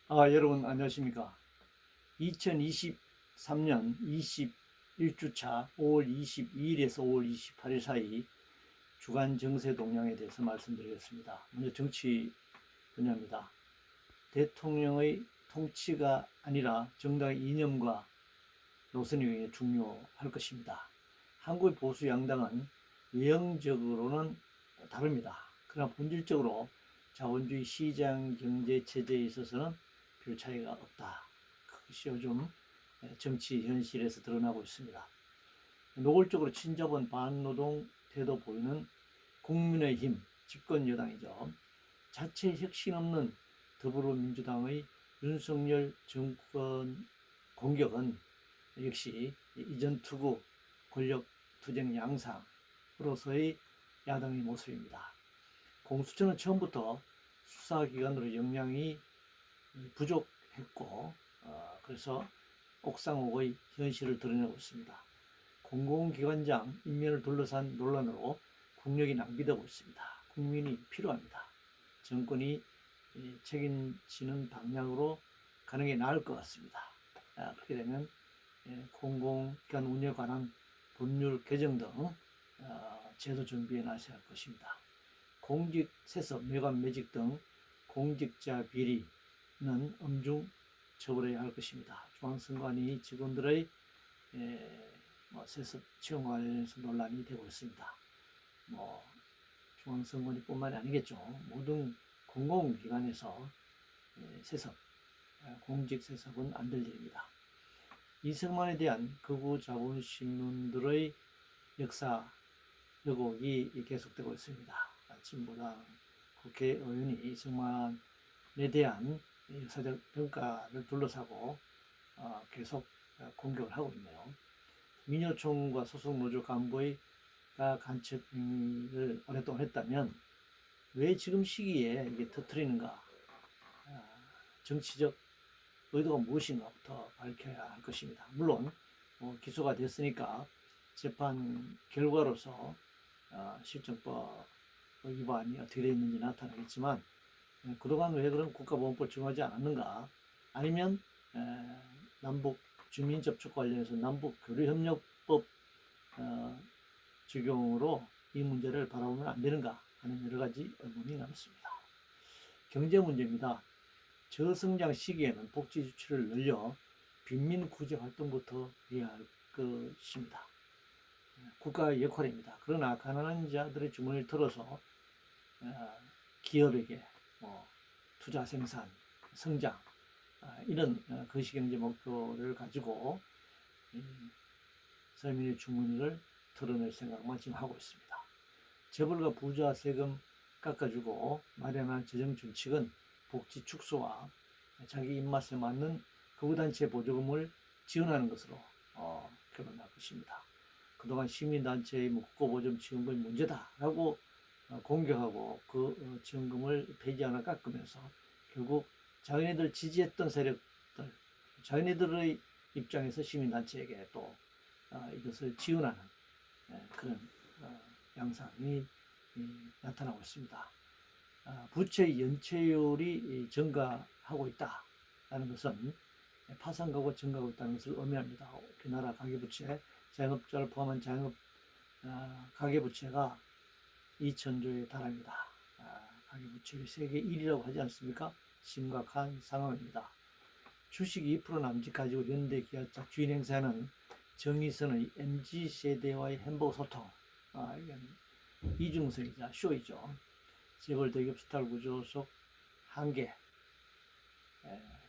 여러분 안녕하십니까? 2023년 21주차 5월 22일에서 5월 28일 사이 주간 정세 동향에 대해서 말씀드리겠습니다. 먼저 정치 분야입니다. 대통령의 통치가 아니라 정당의 이념과 노선이 굉장히 중요할 것입니다. 한국의 보수 양당은 외형적으로는 다릅니다. 그러나 본질적으로 자본주의 시장 경제 체제에 있어서는 별 차이가 없다. 그것이 요즘 정치 현실에서 드러나고 있습니다. 노골적으로 친자본 반노동 태도 보이는 국민의힘 집권 여당이죠. 자체 혁신 없는 더불어민주당의 윤석열 정권 공격은 역시 이전 투구 권력 투쟁 양상으로서의 야당의 모습입니다. 공수처는 처음부터 수사기관으로 역량이 부족했고 그래서 옥상옥의 현실을 드러내고 있습니다. 공공기관장 임명을 둘러싼 논란으로 국력이 낭비되고 있습니다. 국민이 필요합니다. 정권이 책임지는 방향으로 가는 게 나을 것 같습니다. 그렇게 되면 공공기관 운영에 관한 법률 개정 등 제도 정비에 나서야 할 것입니다. 공직 세습, 매관 매직 등 공직자 비리는 엄중 처벌해야 할 것입니다. 중앙선관위 직원들의 세습 채용 관련해서 논란이 되고 있습니다. 중앙선관위뿐만이 아니겠죠. 모든 공공기관에서 세습, 공직 세습은 안 될 일입니다. 이승만에 대한 극우 자본신문들의 역사 왜곡이 계속되고 있습니다. 진보당 국회의원이 이승만에 대한 역사적 평가를 둘러싸고 계속 공격을 하고 있네요. 민요총과 소속노조 간부의 간첩 행위를 오랫동안 했다면 왜 지금 시기에 이게 터뜨리는가? 정치적 의도가 무엇인가부터 밝혀야 할 것입니다. 물론 기소가 됐으니까 재판 결과로서 실정법 위반이 어떻게 되어 있는지 나타나겠지만 그동안 왜 그런 국가보안법을 적용하지 않았는가? 아니면 남북 주민접촉 관련해서 남북교류협력법 적용으로 이 문제를 바라보면 안 되는가 하는 여러 가지 의문이 남습니다. 경제 문제입니다. 저성장 시기에는 복지 지출을 늘려 빈민 구제 활동부터 해야 할 것입니다. 국가의 역할입니다. 그러나 가난한 자들의 주머니를 털어서 기업에게 투자 생산, 성장 이런 거시경제 목표를 가지고 서민의 주머니를 털어낼 생각만 지금 하고 있습니다. 재벌과 부자 세금 깎아주고 마련한 재정준칙은 복지 축소와 자기 입맛에 맞는 극우단체 보조금을 지원하는 것으로 결론날 것입니다. 그동안 시민단체의 국고보조금 지원금이 문제다라고 공격하고 그 지원금을 폐지하거나 깎으면서 결국 자기네들 지지했던 세력들, 자기네들의 입장에서 시민단체에게 또 이것을 지원하는 그런 양상이 나타나고 있습니다. 부채 연체율이 증가하고 있다는 것은 파산가고 증가하고 있다는 것을 의미합니다. 우리나라 가계부채, 자영업자를 포함한 자영업 가계부채가 2,000조에 달합니다. 가계부채율이 세계 1위라고 하지 않습니까? 심각한 상황입니다. 주식 2% 남짓 가지고 현대기아차 주인 행사는 정의선의 MZ세대와의 행복 소통, 이건 이중성이자 쇼이죠. 재벌 대기업 스타일 구조 속 한계,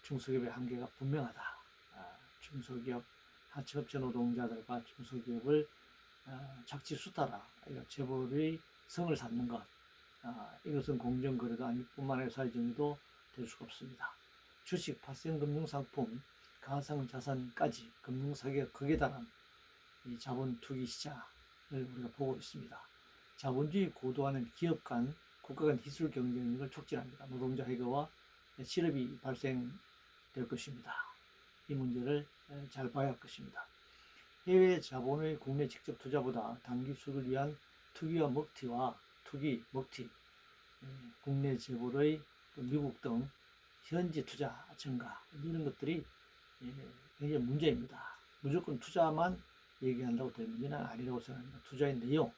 중소기업의 한계가 분명하다. 중소기업 하청업체 노동자들과 중소기업을 착취 수탈하 재벌의 성을 쌓는 것, 이것은 공정거래가 아닐 뿐만 아니라 사회정의도 될 수가 없습니다. 주식, 파생금융상품, 가상자산까지 금융사기가 극에 달한 이 자본 투기 시장을 우리가 보고 있습니다. 자본주의 고도화는 기업 간, 국가 간 기술 경쟁력을 촉진합니다. 노동자 해고와 실업이 발생될 것입니다. 이 문제를 잘 봐야 할 것입니다. 해외 자본의 국내 직접 투자보다 단기 수익을 위한 투기와 먹튀와 투기, 먹튀, 국내 재벌의 미국 등 현지 투자 증가 이런 것들이 굉장히 문제입니다. 무조건 투자만 얘기한다고 될 문제는 아니라고 생각합니다. 투자의 내용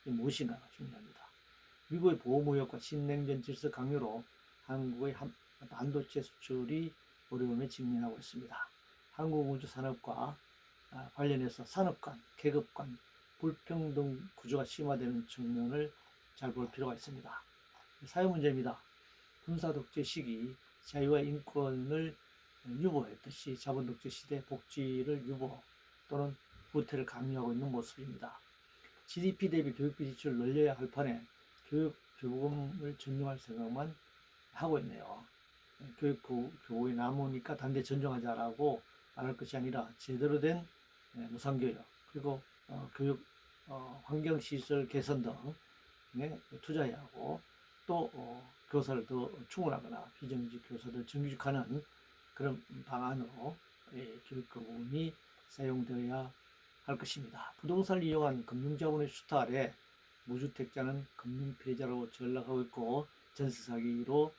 무엇인가가 중요합니다. 미국의 보호무역과 신냉전 질서 강요로 한국의 반도체 수출이 어려움에 직면하고 있습니다. 한국우주산업과 관련해서 산업 간, 계급 간 불평등 구조가 심화되는 측면을 잘 볼 필요가 있습니다. 사회 문제입니다. 군사 독재 시기 자유와 인권을 유보했듯이 자본 독재 시대 복지를 유보 또는 후퇴를 강요하고 있는 모습입니다. GDP 대비 교육비 지출을 늘려야 할 판에 교육보험을 전용할 생각만 하고 있네요. 교육이 남으니까 단대 전용하자라고 말할 것이 아니라 제대로 된 무상교육 그리고 교육 환경시설 개선 등에 투자해야 하고 또 교사를 더 충원하거나 비정규직 교사들 정규직하는 그런 방안으로 교육 부분이 사용되어야 할 것입니다. 부동산을 이용한 금융자본의 수타 아래 무주택자는 금융피해자로 전락하고 있고 전세 사기로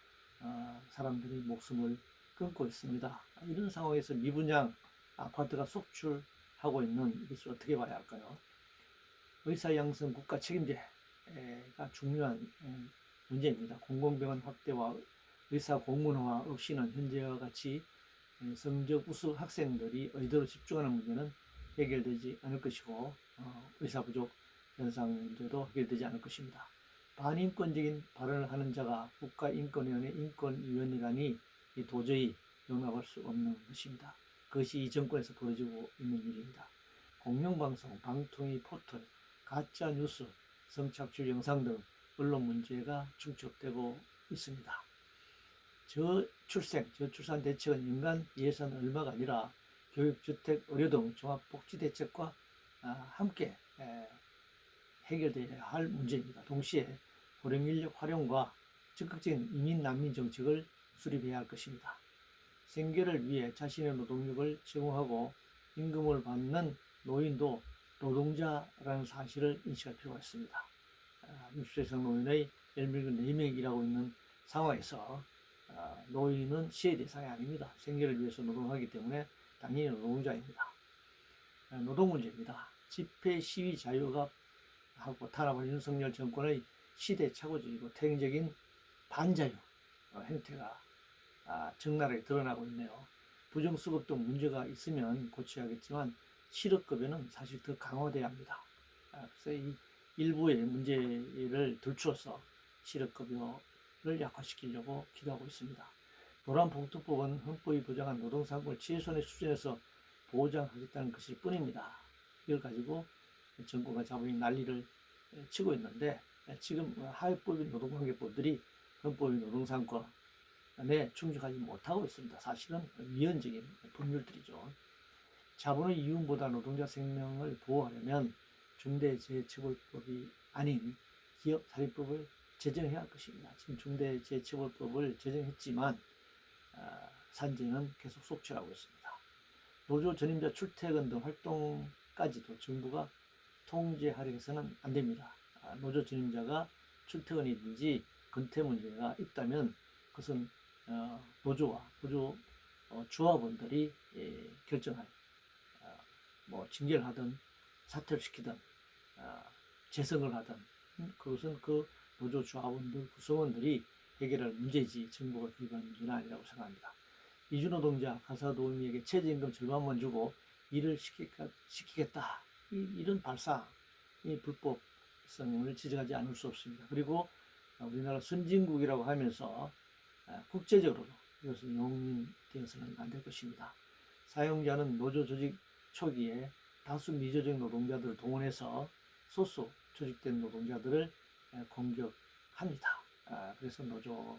사람들이 목숨을 끊고 있습니다. 이런 상황에서 미분양 아파트가 속출하고 있는 이것을 어떻게 봐야 할까요? 의사 양성 국가 책임제가 중요한 문제입니다. 공공병원 확대와 의사 공문화 없이는 현재와 같이 성적 우수 학생들이 의대로 집중하는 문제는 해결되지 않을 것이고 의사 부족 현상 문제도 해결되지 않을 것입니다. 반인권적인 발언을 하는 자가 국가인권위원회 인권위원회라니 도저히 용납할 수 없는 것입니다. 그것이 이 정권에서 벌어지고 있는 일입니다. 공영방송, 방통위 포털, 가짜뉴스, 성착취 영상 등 언론 문제가 충족되고 있습니다. 저출산 대책은 연간 예산 얼마가 아니라 교육, 주택, 의료 등 종합복지대책과 함께 해결되어야 할 문제입니다. 동시에 고령인력 활용과 적극적인 이민 난민 정책을 수립해야 할 것입니다. 생계를 위해 자신의 노동력을 제공하고 임금을 받는 노인도 노동자라는 사실을 인식할 필요가 있습니다. 60세 이상 노인의 10명 4명이 일하고 있는 상황에서 노인은 시해 대상이 아닙니다. 생계를 위해서 노동하기 때문에 당연히 노동자입니다. 노동 문제입니다. 집회 시위 자유가 하고 탄압한 윤석열 정권의 시대착오적이고 태행적인 반자유 행태가 적나라하게 드러나고 있네요. 부정수급 등 문제가 있으면 고쳐야겠지만 실업급여는 사실 더 강화돼야 합니다. 그래서 이 일부의 문제를 들추어서 실업급여를 약화시키려고 기도하고 있습니다. 노란봉투법은 헌법이 보장한 노동상권을 최소한의 수준에서 보장하겠다는 것일 뿐입니다. 이걸 가지고 정권과 자본이 난리를 치고 있는데 지금 하위법인 노동관계법들이 헌법인 노동상권에 충족하지 못하고 있습니다. 사실은 위헌적인 법률들이죠. 자본의 이윤보다 노동자 생명을 보호하려면 중대재해처벌법이 아닌 기업살인법을 제정해야 할 것입니다. 지금 중대재해처벌법을 제정했지만 산재는 계속 속출하고 있습니다. 노조 전임자 출퇴근 등 활동까지도 정부가 통제하려 해서는 안 됩니다. 노조 전임자가 출퇴근이든지 근태 문제가 있다면 그것은 노조와 노조 조합원들이 결정할 징계를 하든 사퇴를 시키든 재성을 하든 그것은 그 노조 조합원들 구성원들이 해결할 문제지 정부가 개입한 문제는 아니라고 생각합니다. 이주노동자 가사도우미에게 최저임금 절반만 주고 일을 시키겠다. 이런 발상, 이 불법성을 지적하지 않을 수 없습니다. 그리고 우리나라 선진국이라고 하면서 국제적으로도 이것은 용인되어서는 안 될 것입니다. 사용자는 노조 조직 초기에 다수 미조직 노동자들을 동원해서 소수 조직된 노동자들을 공격합니다. 그래서 노조가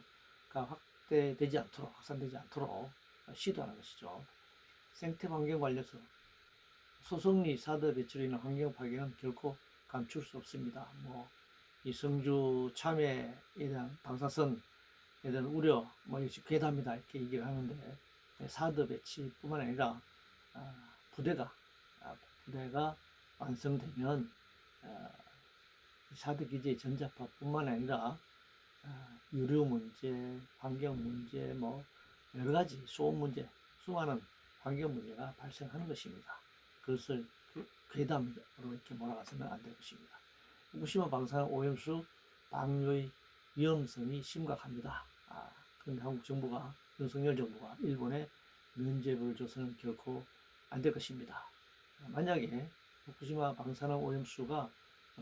확산되지 않도록 시도하는 것이죠. 생태환경 관련해서 소송리 사드 배출로 인한 환경 파괴는 결코 감출 수 없습니다. 이 성주 참외에 대한 방사선에 대한 우려, 역시 괴담이다 이렇게 얘기를 하는데 사드 배치뿐만 아니라 부대가 완성되면 사드 기지의 전자파뿐만 아니라 유류 문제, 환경 문제, 여러 가지 소음 문제, 수많은 환경 문제가 발생하는 것입니다. 그것을 괴담으로 이렇게 몰아가서는 안 될 것입니다. 후쿠시마 방사능 오염수 방류의 위험성이 심각합니다. 그런데 한국 정부가, 윤석열 정부가 일본에 면죄부를 줘서는 결코 안 될 것입니다. 만약에 후쿠시마 방사능 오염수가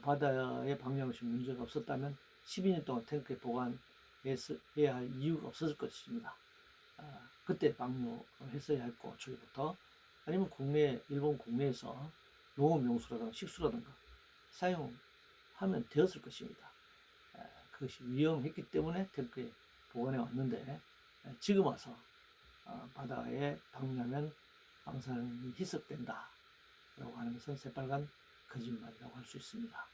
바다에 방류한 것이 문제가 없었다면 12년 동안 탱크에 보관해야 할 이유가 없었을 것입니다. 그때 방류했어야 했고, 초기부터. 아니면 일본 국내에서 농업용수라든가 식수라든가 사용하면 되었을 것입니다. 그것이 위험했기 때문에 탱크에 보관해 왔는데, 지금 와서 바다에 방류하면 방사능이 희석된다 라고 하는 것은 새빨간 거짓말이라고 할 수 있습니다.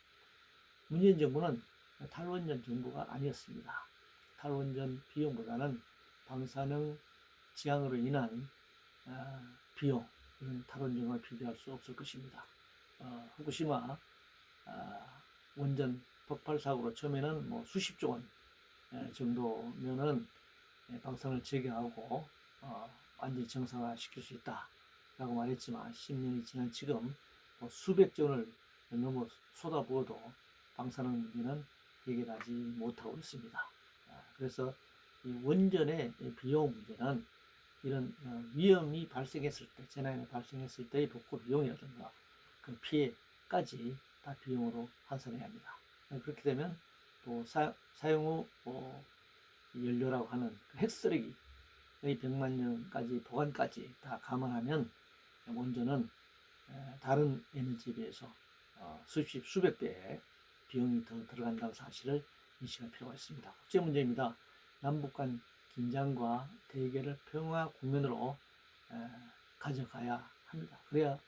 문재인 정부는 탈원전 정부가 아니었습니다. 탈원전 비용보다는 방사능 지향으로 인한 비용, 이건 탈원전과 비교할 수 없을 것입니다. 후쿠시마 원전 폭발 사고로 처음에는 뭐 수십조 원 정도면은 방사능을 제거하고 완전히 정상화 시킬 수 있다라고 말했지만 10년이 지난 지금 수백조 원을 넘어 쏟아부어도 방사능 문제는 해결하지 못하고 있습니다. 그래서 이 원전의 비용 문제는 이런 위험이 발생했을 때, 재난이 발생했을 때의 복구 비용이라든가 그 피해까지 다 비용으로 환산해야 합니다. 그렇게 되면 또 사용 후 연료라고 하는 핵쓰레기의 100만 년까지 보관까지 다 감안하면 원전은 다른 에너지에 비해서 수백 배의 비용이 더 들어간다는 사실을 인식할 필요가 있습니다. 국제 문제입니다. 남북 간 긴장과 대결을 평화 국면으로 가져가야 합니다. 그래야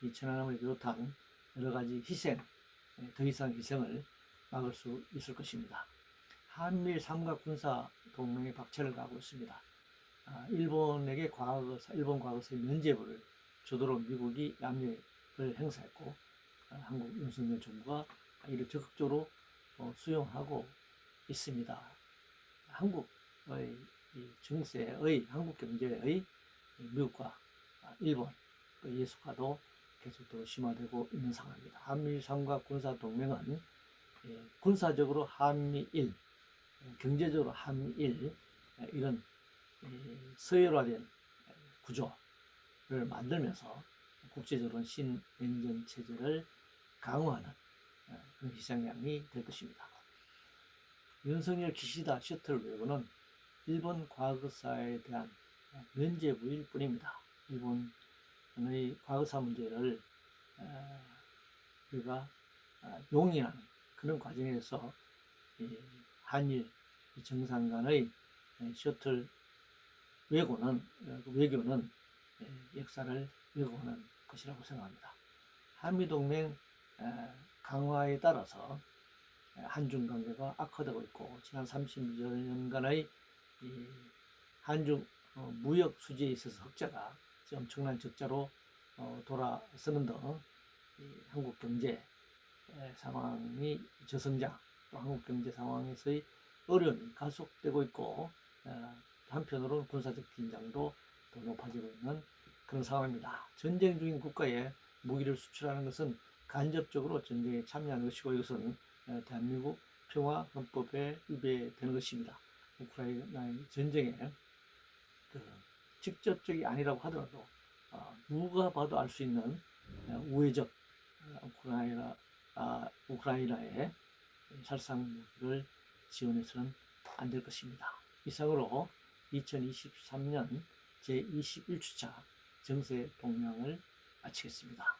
이 천안함을 비롯한 여러 가지 희생, 더 이상 희생을 막을 수 있을 것입니다. 한미일 삼각 군사 동맹에 박차를 가하고 있습니다. 일본에게 일본 과거사의 면죄부를 주도록 미국이 압력을 행사했고, 한국 윤석열 정부가 이를 적극적으로 수용하고 있습니다. 한국의 정세의, 한국 경제의 미국과 일본 예수가도 계속 더 심화되고 있는 상황입니다. 한미일 삼각 군사 동맹은 군사적으로 한미일, 경제적으로 한미일, 이런 서열화된 구조를 만들면서 국제적으로 신냉전 체제를 강화하는 그런 희생양이 될 것입니다. 윤석열 기시다 셔틀 외교는 일본 과거사에 대한 면죄부일 뿐입니다. 일본의 과거사 문제를 우리가 용인하는 그런 과정에서 한일 정상 간의 셔틀 외교는 역사를 왜곡하는 것이라고 생각합니다. 한미동맹 강화에 따라서 한중 관계가 악화되고 있고, 지난 30년간의 한중 무역 수지에 있어서 흑자가 엄청난 적자로 돌아서는 등 한국 경제 상황이 저성장, 또 한국 경제 상황에서의 어려움이 가속되고 있고, 한편으로는 군사적 긴장도 더 높아지고 있는 그런 상황입니다. 전쟁 중인 국가에 무기를 수출하는 것은 간접적으로 전쟁에 참여하는 것이고, 이것은 대한민국 평화헌법에 위배되는 것입니다. 우크라이나 전쟁에 직접적이 아니라고 하더라도 누가 봐도 알 수 있는 우회적 우크라이나의 살상 무기를 지원해서는 안 될 것입니다. 이상으로 2023년 제21주차 정세 동향을 마치겠습니다.